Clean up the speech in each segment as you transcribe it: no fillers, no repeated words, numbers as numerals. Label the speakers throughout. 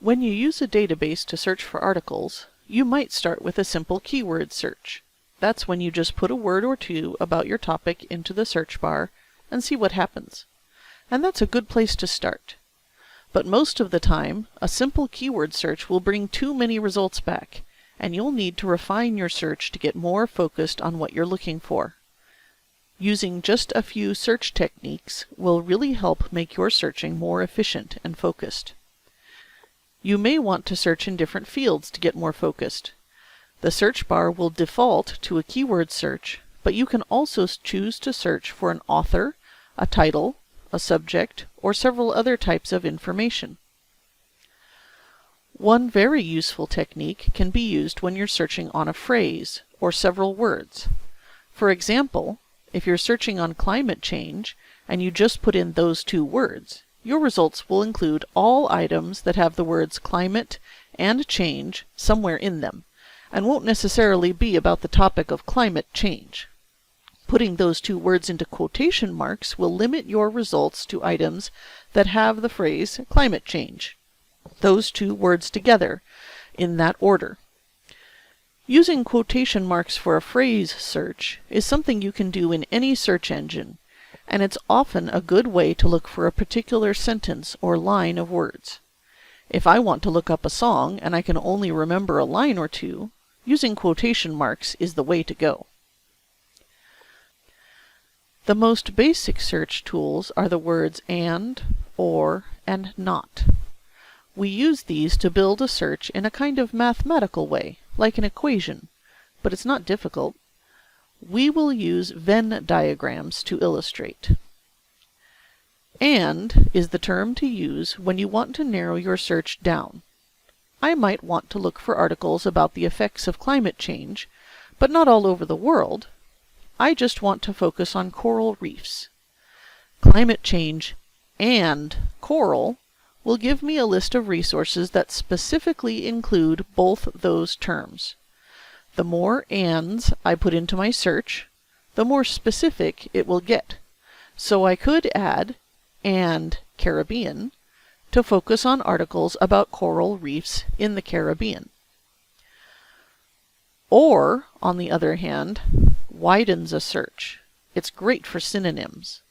Speaker 1: When you use a database to search for articles, you might start with a simple keyword search. That's when you just put a word or two about your topic into the search bar and see what happens. And that's a good place to start. But most of the time, a simple keyword search will bring too many results back, and you'll need to refine your search to get more focused on what you're looking for. Using just a few search techniques will really help make your searching more efficient and focused. You may want to search in different fields to get more focused. The search bar will default to a keyword search, but you can also choose to search for an author, a title, a subject, or several other types of information. One very useful technique can be used when you're searching on a phrase or several words. For example, if you're searching on climate change and you just put in those two words, your results will include all items that have the words climate and change somewhere in them, and won't necessarily be about the topic of climate change. Putting those two words into quotation marks will limit your results to items that have the phrase climate change. Those two words together, in that order. Using quotation marks for a phrase search is something you can do in any search engine, and it's often a good way to look for a particular sentence or line of words. If I want to look up a song and I can only remember a line or two, using quotation marks is the way to go. The most basic search tools are the words and, or, and not. We use these to build a search in a kind of mathematical way, like an equation, but it's not difficult. We will use Venn diagrams to illustrate. And is the term to use when you want to narrow your search down. I might want to look for articles about the effects of climate change, but not all over the world. I just want to focus on coral reefs. Climate change and coral will give me a list of resources that specifically include both those terms. The more ands I put into my search, the more specific it will get. So I could add and Caribbean to focus on articles about coral reefs in the Caribbean. Or, on the other hand, widens a search. It's great for synonyms.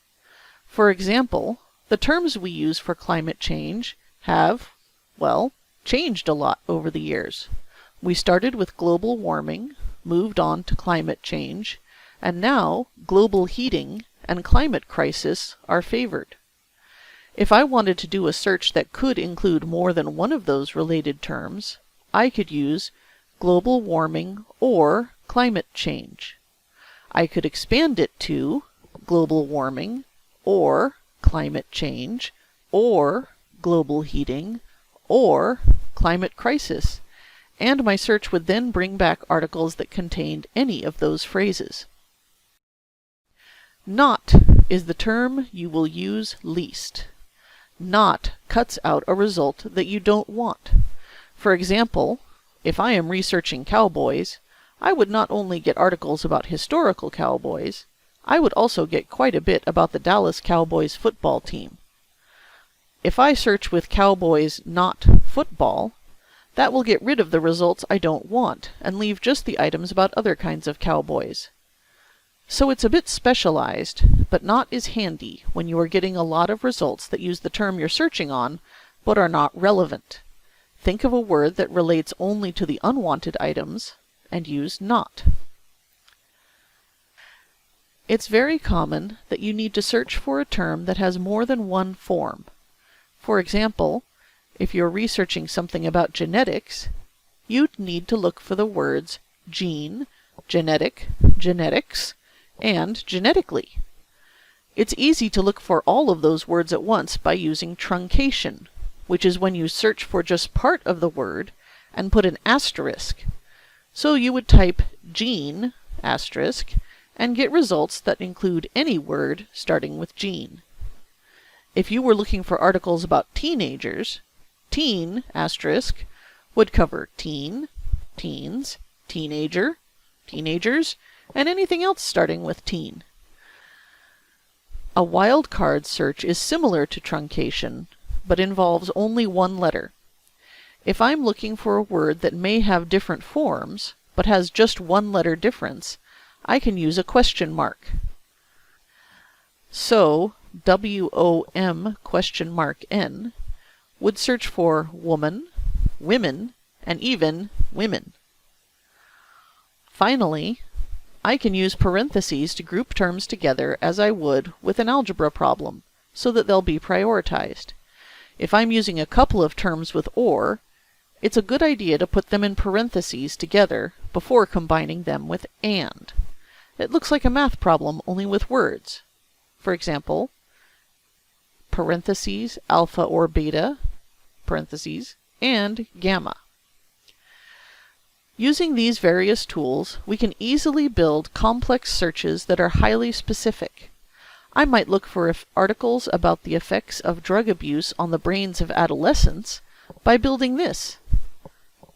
Speaker 1: For example, the terms we use for climate change have, well, changed a lot over the years. We started with global warming, moved on to climate change, and now global heating and climate crisis are favored. If I wanted to do a search that could include more than one of those related terms, I could use global warming or climate change. I could expand it to global warming or climate change or global heating or climate crisis, and my search would then bring back articles that contained any of those phrases. Not is the term you will use least. Not cuts out a result that you don't want. For example, if I am researching cowboys, I would not only get articles about historical cowboys, I would also get quite a bit about the Dallas Cowboys football team. If I search with cowboys not football, that will get rid of the results I don't want and leave just the items about other kinds of cowboys. So it's a bit specialized, but not is handy when you are getting a lot of results that use the term you're searching on, but are not relevant. Think of a word that relates only to the unwanted items, and use not. It's very common that you need to search for a term that has more than one form. For example, if you're researching something about genetics, you'd need to look for the words gene, genetic, genetics, and genetically. It's easy to look for all of those words at once by using truncation, which is when you search for just part of the word and put an asterisk. So you would type gene, asterisk, and get results that include any word starting with gene. If you were looking for articles about teenagers, teen, asterisk, would cover teen, teens, teenager, teenagers, and anything else starting with teen. A wildcard search is similar to truncation, but involves only one letter. If I'm looking for a word that may have different forms, but has just one letter difference, I can use a question mark. So, WOM N would search for woman, women, and even women. Finally, I can use parentheses to group terms together as I would with an algebra problem, so that they'll be prioritized. If I'm using a couple of terms with OR, it's a good idea to put them in parentheses together before combining them with AND. It looks like a math problem only with words. For example, parentheses, alpha or beta, parentheses, and gamma. Using these various tools, we can easily build complex searches that are highly specific. I might look for articles about the effects of drug abuse on the brains of adolescents by building this.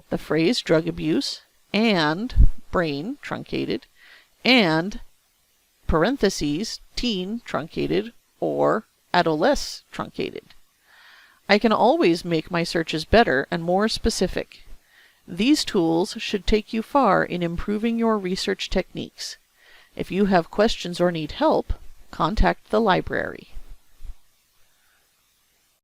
Speaker 1: The phrase drug abuse and brain, truncated, and parentheses, teen, truncated, or adolescent, truncated. I can always make my searches better and more specific. These tools should take you far in improving your research techniques. If you have questions or need help, contact the library.